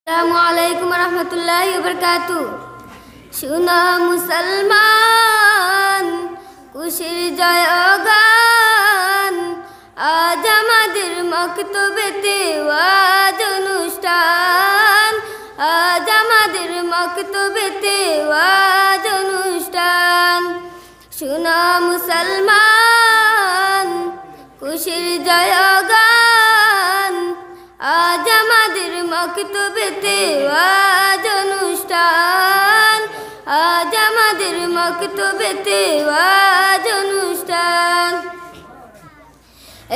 अस्सलामुअलैकुम रहमतुल्लाहि व बरकातुहू। शुनो मुसलमान खुशिर জয়গান, আজ আমাদের মক্তবেতে ওয়াজ অনুষ্ঠান, আজ আমাদের মক্তবেতে ওয়াজ অনুষ্ঠান। শুনো মুসলমান খুশির জয়গান, আজ আমাদের মক্তবেতে ওয়াজ অনুষ্ঠান, আজ আমাদের মক্তবেতে ওয়াজ অনুষ্ঠান।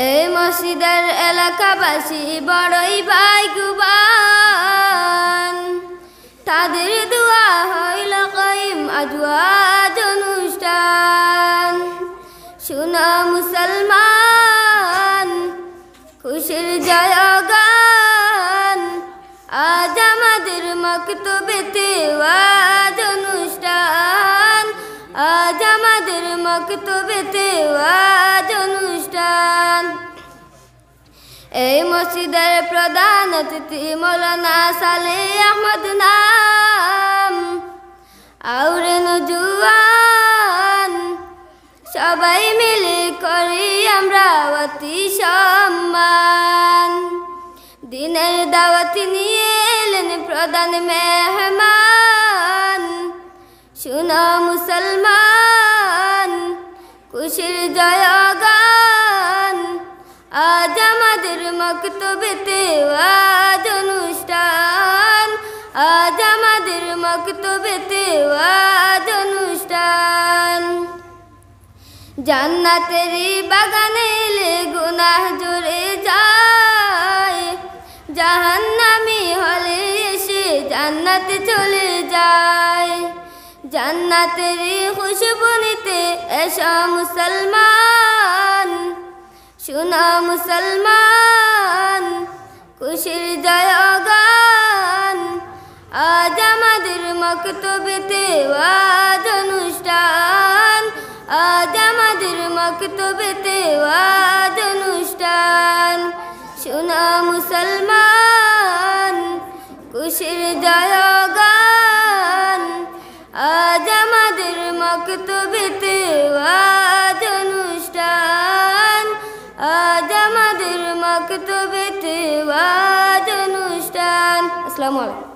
এই মসজিদের এলাকাবাসী বড়ই ভাগ্যবান, তাদের দোয়া হইল কায়েম আজ ওয়াজ অনুষ্ঠান। শুনো মুসলমান খুশির জয়গান, আজ আমাদের মক্তবেতে ওয়াজ অনুষ্ঠান, আজ আমাদের মক্তবেতে ওয়াজ অনুষ্ঠান। এই মসজিদের প্রধান অতিথি মৌলানা সালেহ আহমদ নাম, আউরে নজওয়ান সবাই মিলে করি আমরা অতি সম্মান। দিনের দাওয়াতি নিয়ে এলেন প্রধান মেহমান। শুনো মুসলমান খুশির জয়গান, আজ আমাদের মক্তবেতে ওয়াজ অনুষ্ঠান, আজ আমাদের মক্তবেতে ওয়াজ অনুষ্ঠান। জান্নাতেরই বাগানে এলে গুনাহ জুড়ে যায়, জাহান্নামী হলে এসে জান্নাতে চলে যায়। জান্নাতেরই খুশবু নিতে এসো মুসলমান। শুনো মুসলমান খুশির জয়গান, আজ আমাদের মক্তবেতে ওয়াজ অনুষ্ঠান, আজ আমাদের মক্তবেতে ওয়াজ অনুষ্ঠান। শুনো মুসলমান খুশির জয়গান, আজ আমাদের মক্তবেতে ওয়াজ অনুষ্ঠান, আজ আমাদের মক্তবেতে ওয়াজ অনুষ্ঠান। আসসালামু আলাইকুম।